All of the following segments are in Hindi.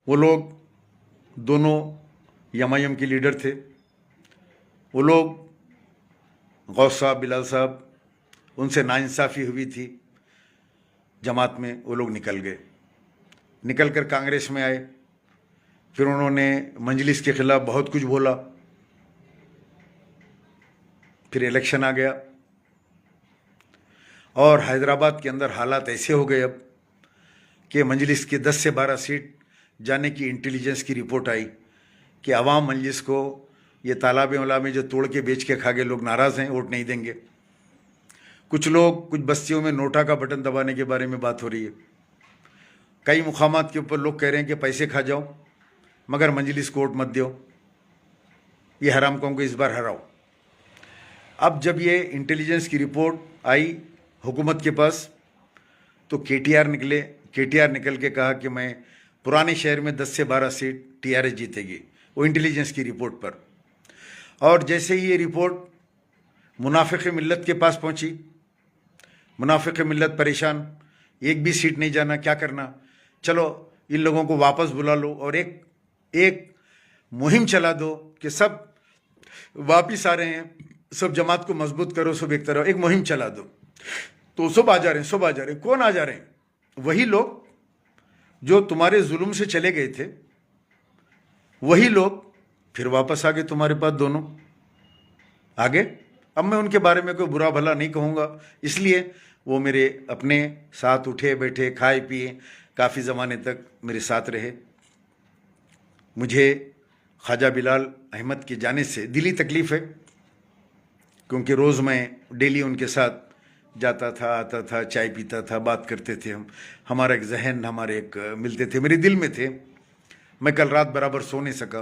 वो लोग दोनों एमआईएम के लीडर थे। वो लोग गौस साहब, बिलाल साहब, उनसे नाइंसाफ़ी हुई थी जमात में, वो लोग निकल गए। निकल कर कांग्रेस में आए। फिर उन्होंने मजलिस के ख़िलाफ़ बहुत कुछ बोला। फिर इलेक्शन आ गया और हैदराबाद के अंदर हालात ऐसे हो गए अब कि मजलिस के 10 से 12 सीट जाने की इंटेलिजेंस की रिपोर्ट आई कि अवाम मजलिस को ये तालाब उला में जो तोड़ के बेच के खा गए लोग नाराज़ हैं, वोट नहीं देंगे। कुछ लोग, कुछ बस्तियों में नोटा का बटन दबाने के बारे में बात हो रही है। कई मुकामात के ऊपर लोग कह रहे हैं कि पैसे खा जाओ मगर मजलिस को वोट मत दो, ये हराम कौम को इस बार हराओ। अब जब ये इंटेलिजेंस की रिपोर्ट आई हुकूमत के पास तो केटीआर निकल के कहा कि मैं पुराने शहर में 10 से 12 सीट टीआरएस जीतेगी, वो इंटेलिजेंस की रिपोर्ट पर। और जैसे ही ये रिपोर्ट मुनाफिक मिल्लत के पास पहुंची, मुनाफिक मिल्लत परेशान, एक भी सीट नहीं जाना, क्या करना, चलो इन लोगों को वापस बुला लो और एक मुहिम चला दो कि सब वापिस आ रहे हैं, सब जमात को मजबूत करो, सब एक तरह एक मुहिम चला दो। तो सब आ जा रहे हैं। कौन आ जा रहे हैं? वही लोग जो तुम्हारे जुल्म से चले गए थे, वही लोग फिर वापस आ गए तुम्हारे पास, दोनों आगे। अब मैं उनके बारे में कोई बुरा भला नहीं कहूँगा, इसलिए वो मेरे अपने साथ उठे बैठे, खाए पिए, काफ़ी ज़माने तक मेरे साथ रहे। मुझे ख्वाजा बिलाल अहमद के जाने से दिली तकलीफ़ है, क्योंकि रोज़ मैं डेली उनके साथ जाता था, आता था, चाय पीता था, बात करते थे हम, हमारा एक जहन, हमारे एक मिलते थे, मेरे दिल में थे। मैं कल रात बराबर सो नहीं सका,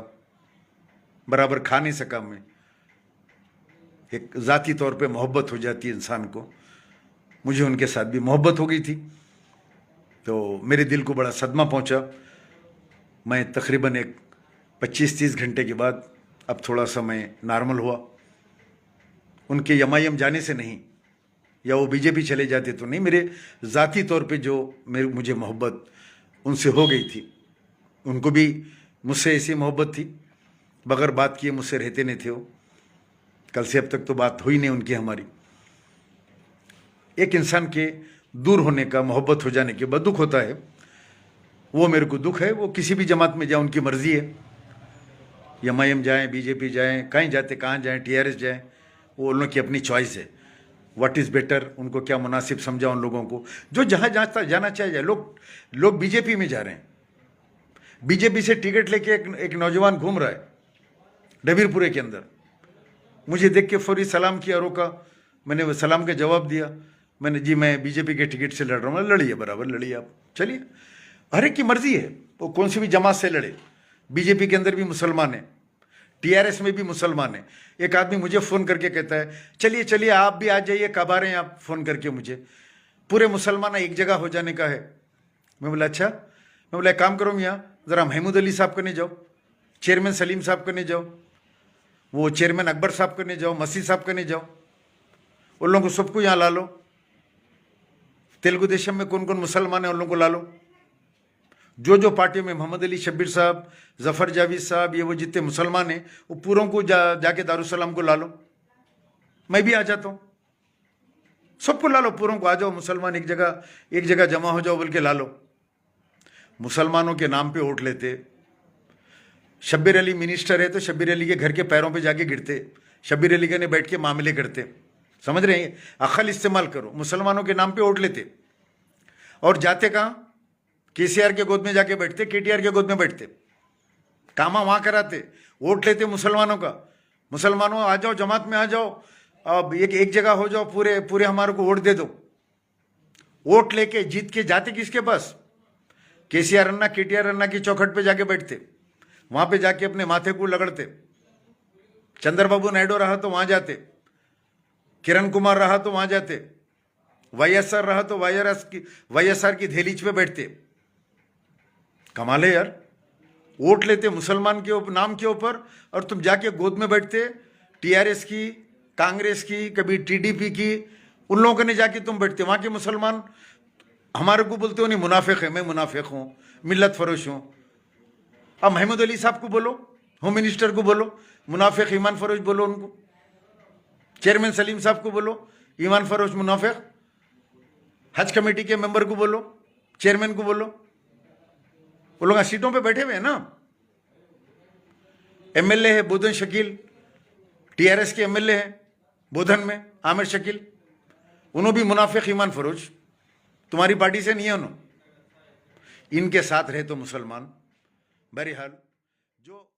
बराबर खा नहीं सका। मैं एक ज़ाती तौर पे मोहब्बत हो जाती है इंसान को, मुझे उनके साथ भी मोहब्बत हो गई थी, तो मेरे दिल को बड़ा सदमा पहुंचा। मैं तकरीबन एक 25-30 घंटे के बाद अब थोड़ा सा मैं नॉर्मल हुआ। उनके एमआईएम जाने से नहीं, या वो बीजेपी चले जाते तो नहीं, मेरे ज़ाती तौर पे जो मुझे मोहब्बत उनसे हो गई थी। उनको भी मुझसे ऐसी मोहब्बत थी, बगैर बात किए मुझसे रहते नहीं थे वो। कल से अब तक तो बात हुई नहीं उनकी हमारी। एक इंसान के दूर होने का, मोहब्बत हो जाने के बाद दुख होता है, वो मेरे को दुख है। वो किसी भी जमात में जाए, उनकी मर्ज़ी है, एमआईएम जाएँ, बीजेपी जाएँ, कहीं जाते, कहाँ जाएँ, टीआरएस जाएँ, वो उन लोगों की अपनी चॉइस है। व्हाट इज़ बेटर, उनको क्या मुनासिब समझा उन लोगों को, जो जहाँ जाना चाहिए। लोग बीजेपी में जा रहे हैं। बीजेपी से टिकट लेके एक नौजवान घूम रहा है डबीरपुरे के अंदर। मुझे देख के फौरी सलाम किया, रोका। मैंने वो सलाम का जवाब दिया। मैंने, जी मैं बीजेपी के टिकट से लड़ रहा हूँ। लड़िए, बराबर लड़िए, आप चलिए, हर एक की मर्जी है, वो कौन सी भी जमात से लड़े। बीजेपी के अंदर भी मुसलमान है, टीआरएस में भी मुसलमान है। एक आदमी मुझे फ़ोन करके कहता है, चलिए आप भी आ जाइए, कब आ रहे हैं आप, फ़ोन करके मुझे। पूरे मुसलमान एक जगह हो जाने का है। मैं बोला अच्छा। मैं बोला एक काम करो मियाँ, ज़रा महमूद अली साहब करने जाओ, चेयरमैन सलीम साहब करने जाओ, वो चेयरमैन अकबर साहब करने जाओ, मसीह साहब करने जाओ, उन लोगों को सबको यहाँ ला लो। तेलुगु देशम में कौन कौन मुसलमान है उन लोगों को ला लो। जो पार्टी में मोहम्मद अली शब्बीर साहब, जफ़र जावेद साहब, ये वो जितने मुसलमान हैं, वो पूरों को जाके दारुसलाम को ला लो। मैं भी आ जाता हूँ, सबको ला लो, पूरों को आ जाओ, मुसलमान एक जगह जमा हो जाओ बोल के ला लो। मुसलमानों के नाम पे वोट लेते। शब्बीर अली मिनिस्टर है तो शब्बीर अली के घर के पैरों पे जाके गिरते, शब्बीर अली के ने बैठ के मामले करते। समझ रहे हैं? अक्ल इस्तेमाल करो। मुसलमानों के नाम पे वोट लेते और जाते कहाँ? केसीआर के गोद में जाके बैठते, केटीआर के गोद में बैठते, कामा वहाँ कराते, वोट लेते मुसलमानों का। मुसलमानों आ जाओ, जमात में आ जाओ, अब एक जगह हो जाओ, पूरे हमारे को वोट दे दो। वोट लेके जीत के जाते किसके पास? केसीआर अन्ना, केटीआर अन्ना की चौखट पे जाके बैठते, वहाँ पे जाके अपने माथे को रगड़ते। चंद्रबाबू नायडू रहा तो वहाँ जाते, किरण कुमार रहा तो वहाँ जाते, वाईएसआर रहा तो वाईएसआर की दहलीज पे बैठते। कमाल है यार, वोट लेते मुसलमान के नाम के ऊपर और तुम जाके गोद में बैठते टीआरएस की, कांग्रेस की, कभी टीडीपी की, उन लोगों ने जाके तुम बैठते। वहाँ के मुसलमान हमारे को बोलते हो नहीं मुनाफिक है, मैं मुनाफिक हूँ, मिल्लत फरोश हूँ। अब महमूद अली साहब को बोलो, होम मिनिस्टर को बोलो, मुनाफिक ईमान फरोश बोलो उनको, चेयरमैन सलीम साहब को बोलो, ईमान फरोश मुनाफिक, हज कमेटी के मेंबर को बोलो, चेयरमैन को बोलो, वो लोग सीटों पे बैठे हुए हैं ना। एमएलए है बोधन शकील, टीआरएस के एमएलए है बोधन में आमिर शकील, उन्होंने भी मुनाफिक ईमान फरोश, तुम्हारी पार्टी से नहीं है उन्होंने। इनके साथ रहे तो मुसलमान। बहरहाल जो